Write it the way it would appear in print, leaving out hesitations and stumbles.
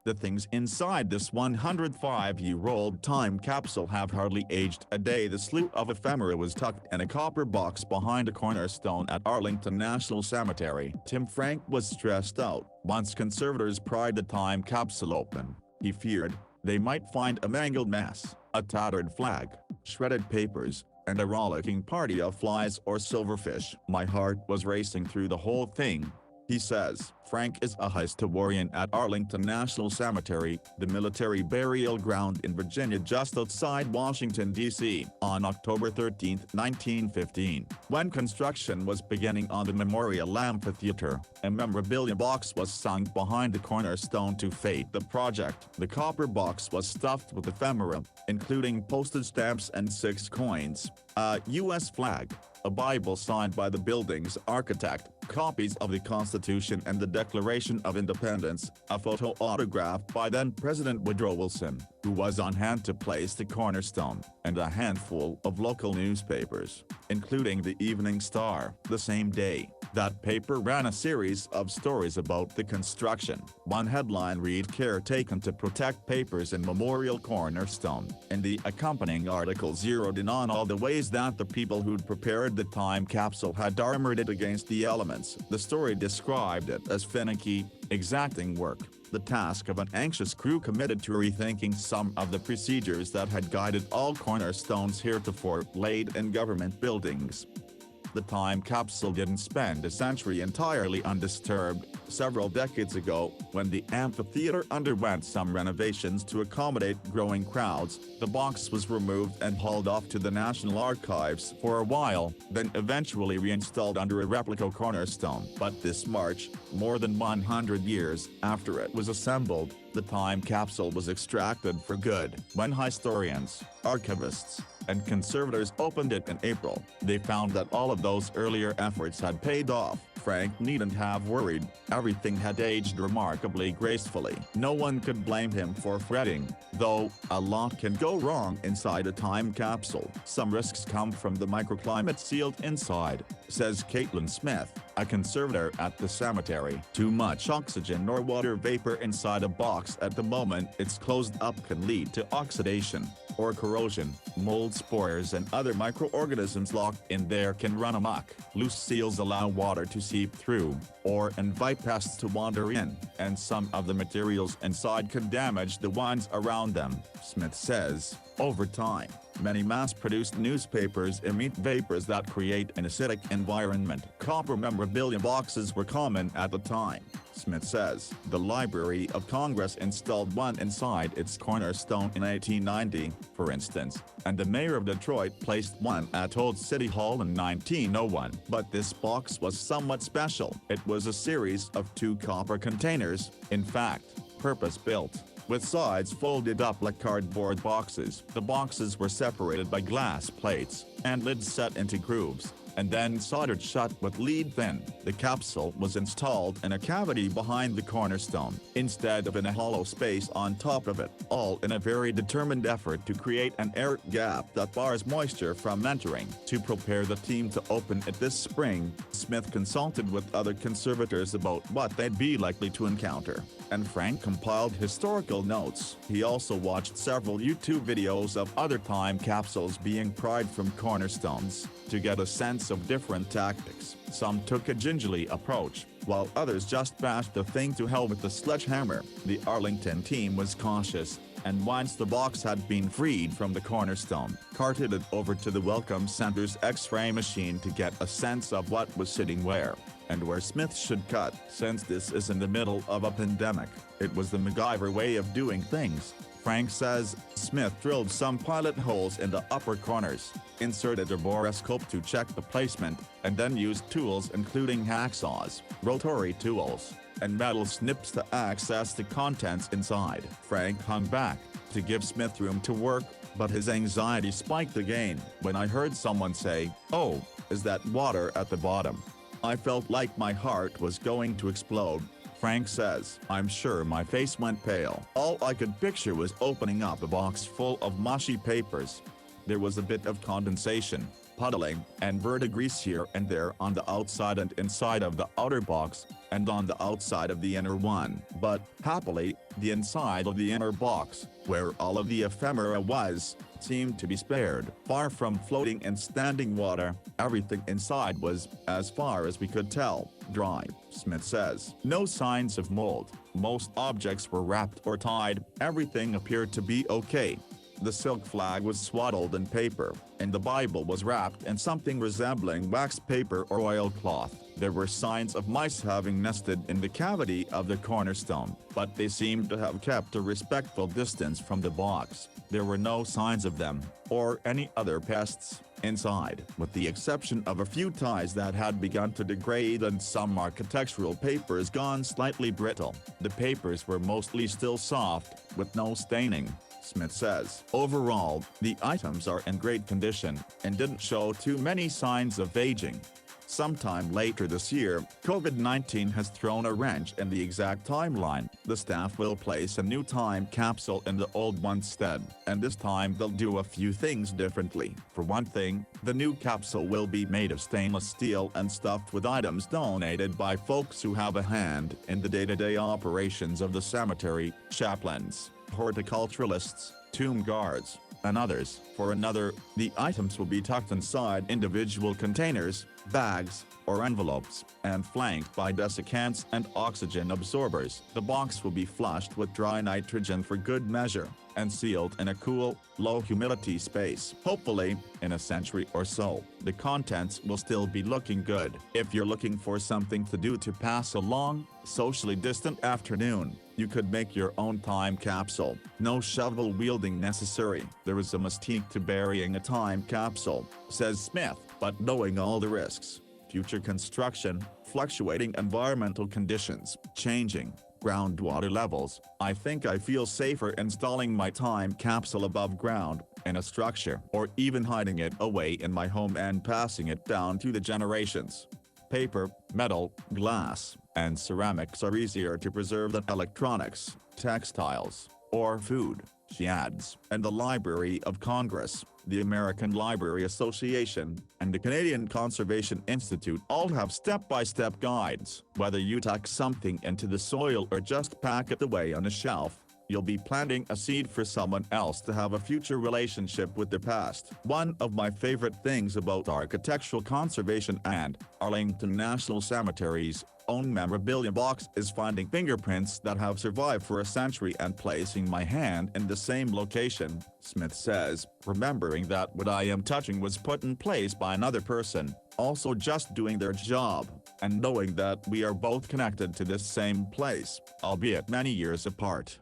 The things inside this 105-year-old time capsule have hardly aged a day. The SLEW of ephemera was tucked in a copper box behind a cornerstone at Arlington National Cemetery. Tim Frank was stressed out. Once conservators pried the time capsule open, he feared they might find a mangled mess, a tattered flag, shredded papers, and a rollicking party of flies or silverfish. "My heart was racing through the whole thing," he says. Frank is a historian at Arlington National Cemetery, the military burial ground in Virginia just outside Washington, D.C. On October 13, 1915, when construction was beginning on the Memorial Amphitheater, a memorabilia box was sunk behind the cornerstone to fete the project. The copper box was stuffed with ephemera, including postage stamps and 6 coins, a U.S. flag, a Bible signed by the building's architect, copies of the Constitution and the Declaration of Independence, a photo autographed by then-President Woodrow Wilson, who was on hand to place the cornerstone, and a handful of local newspapers, including the Evening Star. The same day, that paper ran a series of stories about the construction. One headline read, "Care taken to protect papers in Memorial Cornerstone," and the accompanying article zeroed in on all the ways that the people who'd prepared the time capsule had armored it against the elements. The story described it as finicky, exacting work, the task of an anxious crew committed to rethinking some of the procedures that had guided all cornerstones heretofore laid in government buildings. The time capsule didn't spend a century entirely undisturbed. Several decades ago, when the amphitheater underwent some renovations to accommodate growing crowds, the box was removed and hauled off to the National Archives for a while, then eventually reinstalled under a replica cornerstone. But this March, more than 100 years after it was assembled, the time capsule was extracted for good. When historians, archivists, and conservators opened it in April, they found that all of those earlier efforts had paid off. Frank needn't have worried, everything had aged remarkably gracefully. No one could blame him for fretting, though a lot can go wrong inside a time capsule. Some risks come from the microclimate sealed inside, says Caitlin Smith, a conservator at the cemetery. Too much oxygen or water vapor inside a box at the moment it's closed up can lead to oxidation or corrosion. Mold spores and other microorganisms locked in there can run amok. Loose seals allow water to seep through, or invite pests to wander in, and some of the materials inside can damage the ones around them, Smith says. Over time, many mass-produced newspapers emit vapors that create an acidic environment. Copper memorabilia boxes were common at the time, Smith says. The Library of Congress installed one inside its cornerstone in 1890, for instance, and the mayor of Detroit placed one at Old City Hall in 1901. But this box was somewhat special. It was a series of 2 copper containers, in fact, purpose-built, with sides folded up like cardboard boxes. The boxes were separated by glass plates, and lids set into grooves, and then soldered shut with lead thin. The capsule was installed in a cavity behind the cornerstone, instead of in a hollow space on top of it, all in a very determined effort to create an air gap that bars moisture from entering. To prepare the team to open it this spring, Smith consulted with other conservators about what they'd be likely to encounter, and Frank compiled historical notes. He also watched several YouTube videos of other time capsules being pried from cornerstones, to get a sense of different tactics. Some took a gingerly approach, while others just bashed the thing to hell with the sledgehammer. The Arlington team was cautious, and once the box had been freed from the cornerstone, carted it over to the Welcome Center's X-ray machine to get a sense of what was sitting where, and where Smith should cut. Since this is in the middle of a pandemic, it was the MacGyver way of doing things, Frank says. Smith drilled some pilot holes in the upper corners, inserted a borescope to check the placement, and then used tools including hacksaws, rotary tools, and metal snips to access the contents inside. Frank hung back, to give Smith room to work, but his anxiety spiked again when I heard someone say, "Oh, is that water at the bottom?" I felt like my heart was going to explode, Frank says. I'm sure my face went pale. All I could picture was opening up a box full of mushy papers. There was a bit of condensation, puddling, and verdigris here and there on the outside and inside of the outer box, and on the outside of the inner one. But, happily, the inside of the inner box, where all of the ephemera was, seemed to be spared. Far from floating in standing water, everything inside was, as far as we could tell, dry, Smith says. No signs of mold. Most objects were wrapped or tied. Everything appeared to be okay. The silk flag was swaddled in paper, and the Bible was wrapped in something resembling wax paper or oilcloth. There were signs of mice having nested in the cavity of the cornerstone, but they seemed to have kept a respectful distance from the box. There were no signs of them, or any other pests, inside, with the exception of a few ties that had begun to degrade and some architectural papers gone slightly brittle. The papers were mostly still soft, with no staining, Smith says. Overall, the items are in great condition, and didn't show too many signs of aging. Sometime later this year, COVID-19 has thrown a wrench in the exact timeline. The staff will place a new time capsule in the old one's stead, and this time they'll do a few things differently. For one thing, the new capsule will be made of stainless steel and stuffed with items donated by folks who have a hand in the day-to-day operations of the cemetery, chaplains, horticulturalists, tomb guards, and others. For another, the items will be tucked inside individual containers, bags, or envelopes, and flanked by desiccants and oxygen absorbers. The box will be flushed with dry nitrogen for good measure, and sealed in a cool, low-humidity space. Hopefully, in a century or so, the contents will still be looking good. If you're looking for something to do to pass a long, socially distant afternoon, you could make your own time capsule. No shovel-wielding necessary. There is a mystique to burying a time capsule, says Smith, but knowing all the risks, future construction, fluctuating environmental conditions, changing groundwater levels, I think I feel safer installing my time capsule above ground, in a structure, or even hiding it away in my home and passing it down to the generations. Paper, metal, glass, and ceramics are easier to preserve than electronics, textiles, or food, she adds. And the Library of Congress, the American Library Association, and the Canadian Conservation Institute all have step-by-step guides. Whether you tuck something into the soil or just pack it away on a shelf, you'll be planting a seed for someone else to have a future relationship with the past. One of my favorite things about architectural conservation and Arlington National Cemetery's own memorabilia box is finding fingerprints that have survived for a century and placing my hand in the same location, Smith says, remembering that what I am touching was put in place by another person, also just doing their job, and knowing that we are both connected to this same place, albeit many years apart.